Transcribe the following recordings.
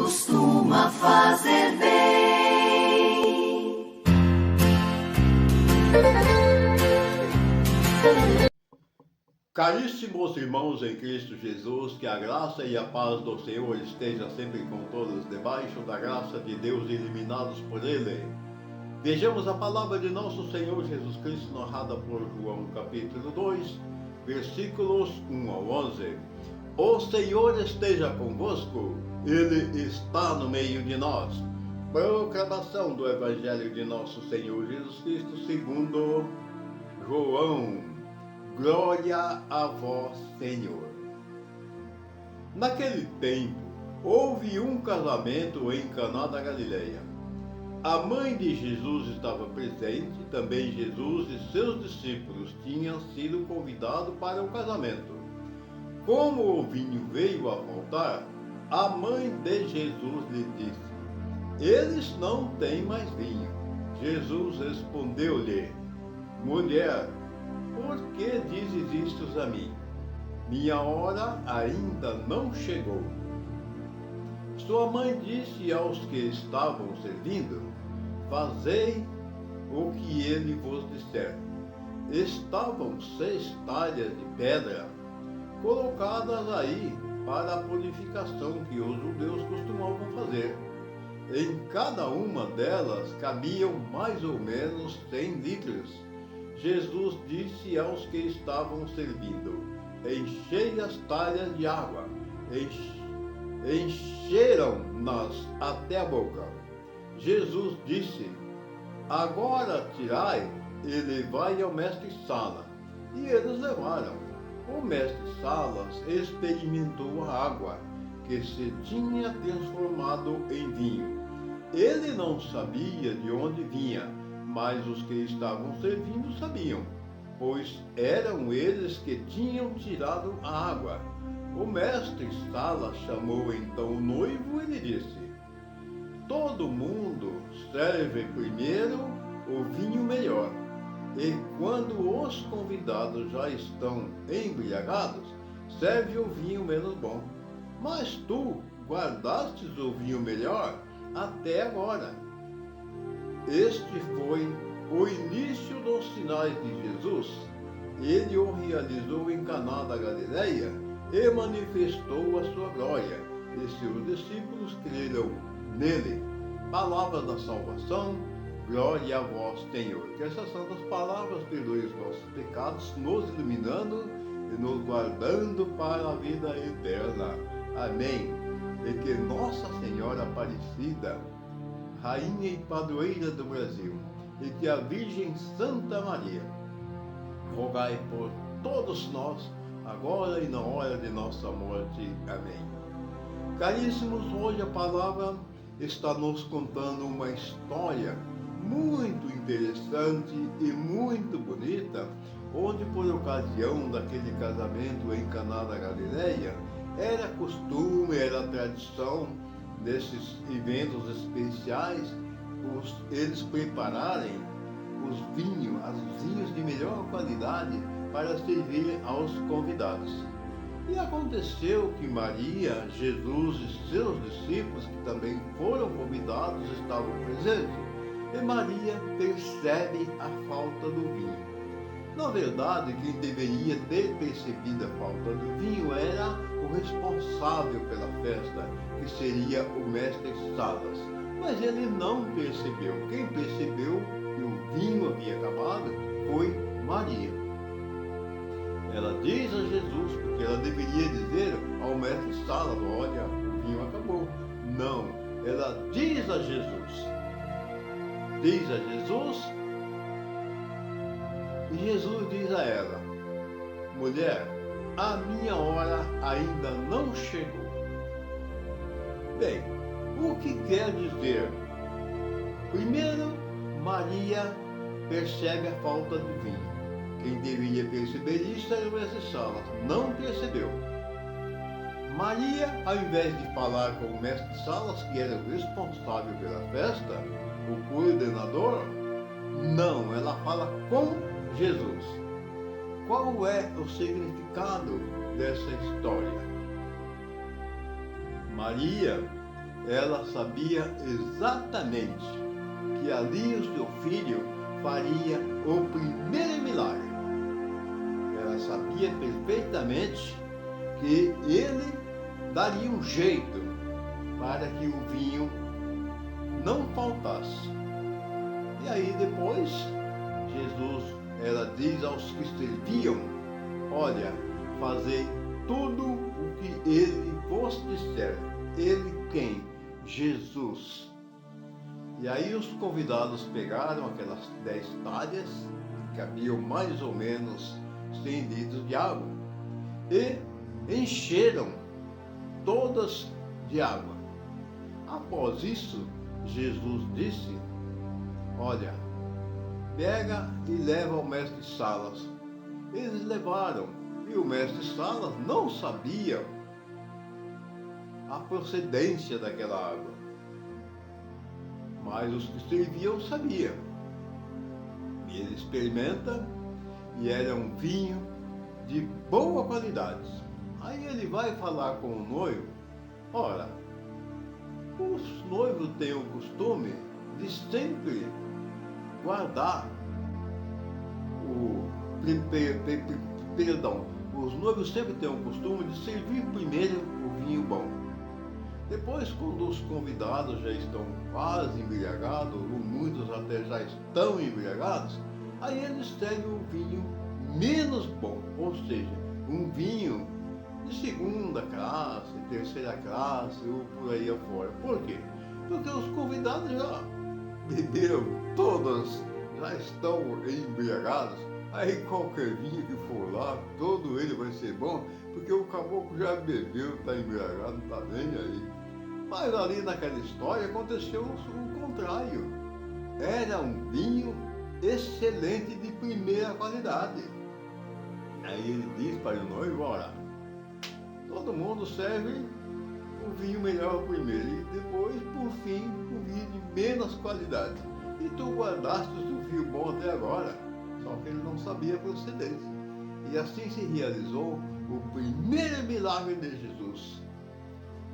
costuma fazer bem. Caríssimos irmãos em Cristo Jesus, que a graça e a paz do Senhor esteja sempre com todos, debaixo da graça de Deus, iluminados por Ele. Vejamos a palavra de nosso Senhor Jesus Cristo, narrada por João, capítulo 2, versículos 1 ao 11. O Senhor esteja convosco, Ele está no meio de nós. Proclamação do Evangelho de nosso Senhor Jesus Cristo, segundo João. Glória a vós, Senhor. Naquele tempo, houve um casamento em Caná da Galileia. A mãe de Jesus estava presente, também Jesus e seus discípulos tinham sido convidados para o casamento. Como o vinho veio a faltar, a mãe de Jesus lhe disse: eles não têm mais vinho. Jesus respondeu-lhe: mulher, por que dizes isto a mim? Minha hora ainda não chegou. Sua mãe disse aos que estavam servindo: fazei o que ele vos disser. Estavam 6 talhas de pedra colocadas aí para a purificação que os judeus costumavam fazer. Em cada uma delas cabiam mais ou menos 100 litros. Jesus disse aos que estavam servindo: enchei as talhas de água. Encheram-nas até a boca. Jesus disse: agora tirai e levai ao mestre-sala. E eles levaram. O mestre-salas experimentou a água, que se tinha transformado em vinho. Ele não sabia de onde vinha, mas os que estavam servindo sabiam, pois eram eles que tinham tirado a água. O mestre-sala chamou então o noivo e lhe disse: todo mundo serve primeiro o vinho melhor, e quando os convidados já estão embriagados, serve o vinho menos bom. Mas tu guardastes o vinho melhor até agora. Este foi o início dos sinais de Jesus. Ele o realizou em Caná da Galileia e manifestou a sua glória, e seus discípulos creram nele. Palavra da salvação, glória a vós, Senhor. Que essas santas palavras perdoem os nossos pecados, nos iluminando e nos guardando para a vida eterna. Amém. E que Nossa Senhora Aparecida, Rainha e Padroeira do Brasil, e que a Virgem Santa Maria rogai por todos nós, agora e na hora de nossa morte. Amém. Caríssimos, hoje a palavra está nos contando uma história muito interessante e muito bonita, onde por ocasião daquele casamento em Caná da Galileia, era costume, era tradição desses eventos especiais, eles prepararem os vinhos de melhor qualidade para servir aos convidados. E aconteceu que Maria, Jesus e seus discípulos, que também foram convidados, estavam presentes. E Maria percebe a falta do vinho. Na verdade, quem deveria ter percebido a falta do vinho era o responsável pela festa, que seria o mestre-salas. Mas ele não percebeu. Quem percebeu que o vinho havia acabado foi Maria. Ela diz a Jesus, porque ela deveria dizer ao mestre-salas: olha, o vinho acabou. Não, ela diz a Jesus. Diz a Jesus, e Jesus diz a ela: mulher, a minha hora ainda não chegou. Bem, o que quer dizer? Primeiro, Maria percebe a falta de vinho. Quem deveria perceber isso era o mestre-salas, não percebeu. Maria, ao invés de falar com o mestre-salas, que era o responsável pela festa, o coordenador, não, ela fala com Jesus. Qual é o significado dessa história? Maria ela sabia exatamente que ali o seu filho faria o primeiro milagre. Ela sabia perfeitamente que ele daria um jeito para que o vinho não faltasse. E aí depois, ela diz aos que serviam: olha, fazei tudo o que ele vos disser. Ele quem? Jesus. E aí os convidados pegaram aquelas 10 talhas, que cabiam mais ou menos 100 litros de água, e encheram todas de água. Após isso, Jesus disse: olha, pega e leva ao mestre Salas. Eles levaram, e o mestre Salas não sabia a procedência daquela água, mas os que serviam sabiam. E ele experimenta, e era um vinho de boa qualidade. Aí ele vai falar com o noivo. Ora, os noivos têm o costume de sempre guardar os noivos sempre têm o costume de servir primeiro o vinho bom. Depois, quando os convidados já estão quase embriagados, ou muitos até já estão embriagados, aí eles servem o vinho menos bom, ou seja, um vinho de segunda classe, terceira classe ou por aí afora. Por quê? Porque os convidados já beberam todos, já estão embriagados. Aí qualquer vinho que for lá, todo ele vai ser bom, porque o caboclo já bebeu, está embriagado, não está nem aí. Mas ali naquela história aconteceu o contrário. Era um vinho excelente, de primeira qualidade. Aí ele diz para o noivo: ora, todo mundo serve o vinho melhor primeiro, e depois, por fim, o vinho de menos qualidade. E tu guardaste o vinho bom até agora. Só que ele não sabia a procedência. E assim se realizou o primeiro milagre de Jesus.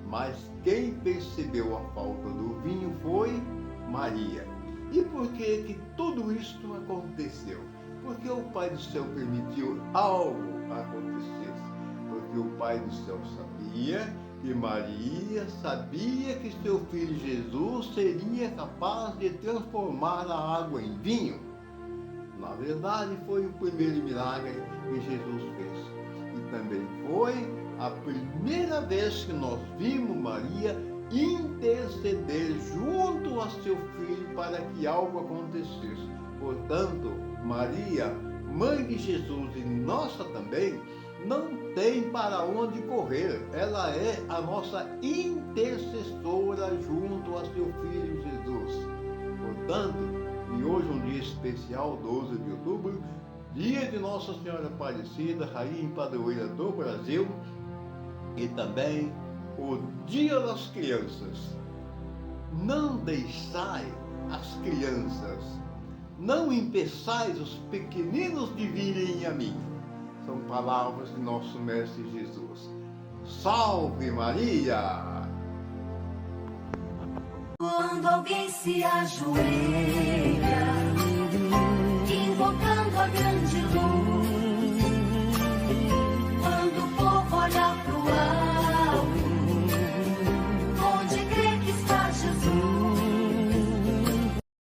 Mas quem percebeu a falta do vinho foi Maria. E por que tudo isto aconteceu? Porque o Pai do Céu permitiu algo acontecesse. Porque o Pai do Céu sabia que Maria sabia que seu filho Jesus seria capaz de transformar a água em vinho. Na verdade, foi o primeiro milagre que Jesus fez. E também foi a primeira vez que nós vimos Maria interceder junto a seu filho para que algo acontecesse. Portanto, Maria, mãe de Jesus e nossa também, não tem para onde correr. Ela é a nossa intercessora junto a seu filho Jesus. Portanto, e hoje um dia especial, 12 de outubro, dia de Nossa Senhora Aparecida, Rainha e Padroeira do Brasil, e também o Dia das Crianças. Não deixai as crianças, não impeçais os pequeninos de virem a mim. São palavras de nosso Mestre Jesus. Salve Maria! Quando alguém se ajoelha, invocando a grande luz,